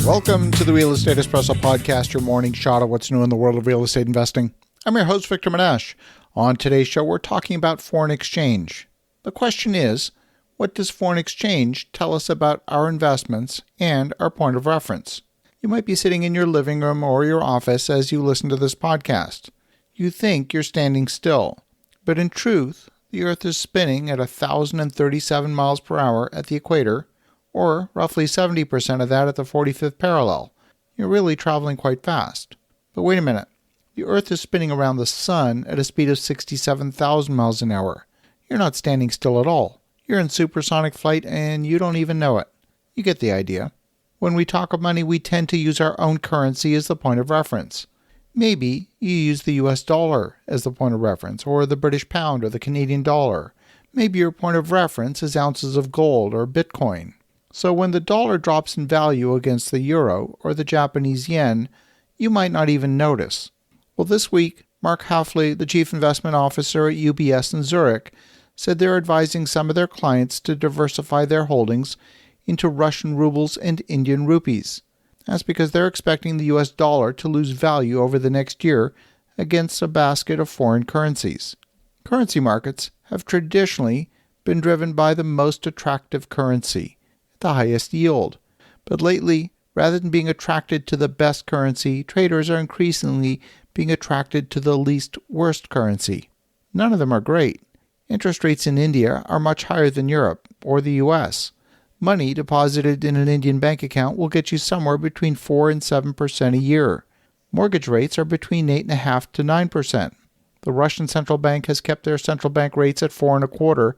Welcome to the Real Estate Espresso Podcast, your morning shot of what's new in the world of real estate investing. I'm your host, Victor Menashe. On today's show, we're talking about foreign exchange. The question is, what does foreign exchange tell us about our investments and our point of reference? You might be sitting in your living room or your office as you listen to this podcast. You think you're standing still, but in truth, the Earth is spinning at 1,037 miles per hour at the equator, or roughly 70% of that at the 45th parallel. You're really traveling quite fast. But wait a minute. The Earth is spinning around the Sun at a speed of 67,000 miles an hour. You're not standing still at all. You're in supersonic flight and you don't even know it. You get the idea. When we talk of money, we tend to use our own currency as the point of reference. Maybe you use the US dollar as the point of reference, or the British pound or the Canadian dollar. Maybe your point of reference is ounces of gold or Bitcoin. So when the dollar drops in value against the euro or the Japanese yen, you might not even notice. Well, this week, Mark Hafley, the Chief Investment Officer at UBS in Zurich, said they're advising some of their clients to diversify their holdings into Russian rubles and Indian rupees. That's because they're expecting the US dollar to lose value over the next year against a basket of foreign currencies. Currency markets have traditionally been driven by the most attractive currency, the highest yield. But lately, rather than being attracted to the best currency, traders are increasingly being attracted to the least worst currency. None of them are great. Interest rates in India are much higher than Europe or the US. Money deposited in an Indian bank account will get you somewhere between 4 and 7% a year. Mortgage rates are between 8.5% to 9%. The Russian central bank has kept their central bank rates at 4.25%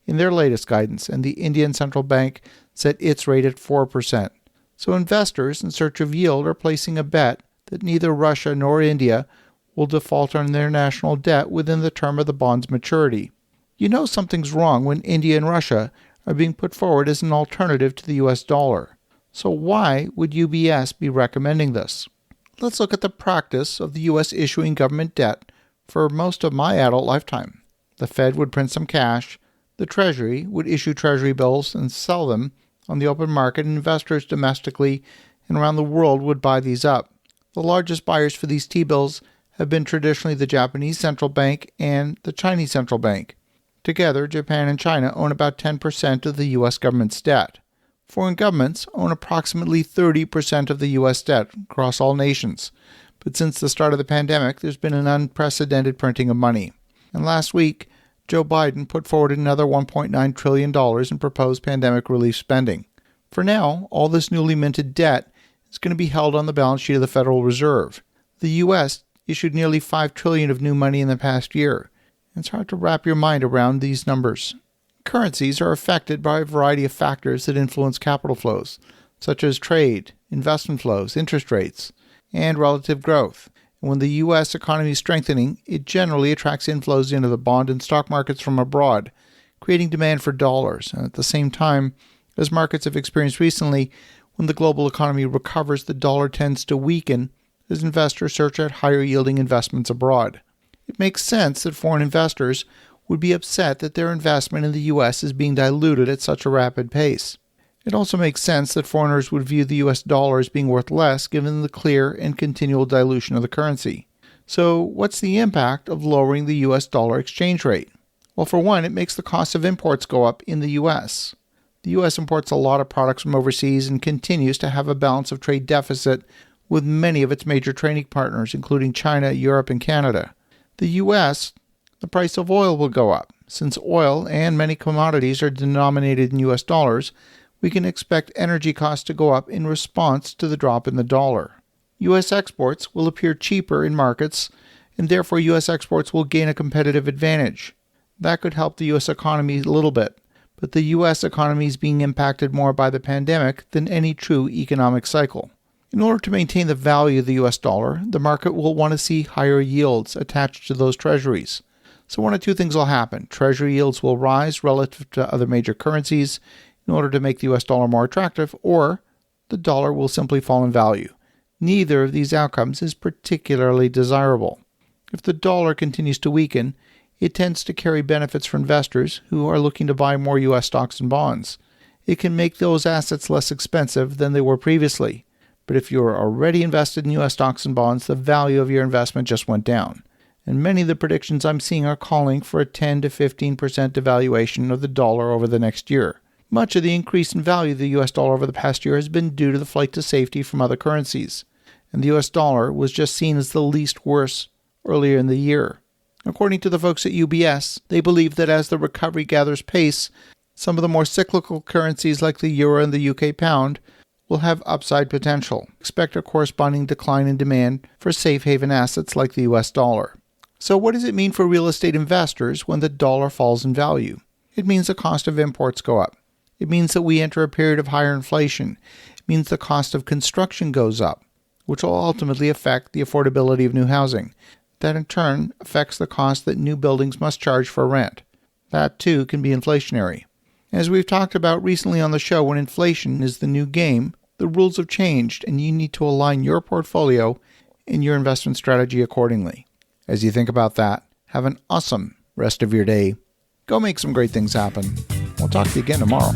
in their latest guidance, and the Indian central bank set its rate at 4%. So investors in search of yield are placing a bet that neither Russia nor India will default on their national debt within the term of the bond's maturity. You know something's wrong when India and Russia are being put forward as an alternative to the US dollar. So why would UBS be recommending this? Let's look at the practice of the US issuing government debt for most of my adult lifetime. The Fed would print some cash, the Treasury would issue Treasury bills and sell them on the open market, and investors domestically and around the world would buy these up. The largest buyers for these T-bills have been traditionally the Japanese central bank and the Chinese central bank. Together, Japan and China own about 10% of the U.S. government's debt. Foreign governments own approximately 30% of the U.S. debt across all nations. But since the start of the pandemic, there's been an unprecedented printing of money. And last week, Joe Biden put forward another $1.9 trillion in proposed pandemic relief spending. For now, all this newly minted debt is going to be held on the balance sheet of the Federal Reserve. The U.S. issued nearly $5 trillion of new money in the past year. It's hard to wrap your mind around these numbers. Currencies are affected by a variety of factors that influence capital flows, such as trade, investment flows, interest rates, and relative growth. And when the U.S. economy is strengthening, it generally attracts inflows into the bond and stock markets from abroad, creating demand for dollars. And at the same time, as markets have experienced recently, when the global economy recovers, the dollar tends to weaken as investors search out higher-yielding investments abroad. It makes sense that foreign investors would be upset that their investment in the U.S. is being diluted at such a rapid pace. It also makes sense that foreigners would view the U.S. dollar as being worth less given the clear and continual dilution of the currency. So what's the impact of lowering the U.S. dollar exchange rate? Well, for one, it makes the cost of imports go up in the U.S. The U.S. imports a lot of products from overseas and continues to have a balance of trade deficit with many of its major trading partners, including China, Europe, and Canada. The U.S., the price of oil will go up. Since oil and many commodities are denominated in U.S. dollars, we can expect energy costs to go up in response to the drop in the dollar. U.S. exports will appear cheaper in markets, and therefore U.S. exports will gain a competitive advantage. That could help the U.S. economy a little bit, but the U.S. economy is being impacted more by the pandemic than any true economic cycle. In order to maintain the value of the U.S. dollar, the market will want to see higher yields attached to those treasuries. So one of two things will happen. Treasury yields will rise relative to other major currencies in order to make the U.S. dollar more attractive, or the dollar will simply fall in value. Neither of these outcomes is particularly desirable. If the dollar continues to weaken, it tends to carry benefits for investors who are looking to buy more U.S. stocks and bonds. It can make those assets less expensive than they were previously. But if you're already invested in U.S. stocks and bonds, the value of your investment just went down. And many of the predictions I'm seeing are calling for a 10 to 15% devaluation of the dollar over the next year. Much of the increase in value of the U.S. dollar over the past year has been due to the flight to safety from other currencies. And the U.S. dollar was just seen as the least worse earlier in the year. According to the folks at UBS, they believe that as the recovery gathers pace, some of the more cyclical currencies like the euro and the UK pound will have upside potential. Expect a corresponding decline in demand for safe haven assets like the US dollar. So what does it mean for real estate investors when the dollar falls in value? It means the cost of imports go up. It means that we enter a period of higher inflation. It means the cost of construction goes up, which will ultimately affect the affordability of new housing. That in turn affects the cost that new buildings must charge for rent. That too can be inflationary. As we've talked about recently on the show, when inflation is the new game, the rules have changed and you need to align your portfolio and your investment strategy accordingly. As you think about that, have an awesome rest of your day. Go make some great things happen. We'll talk to you again tomorrow.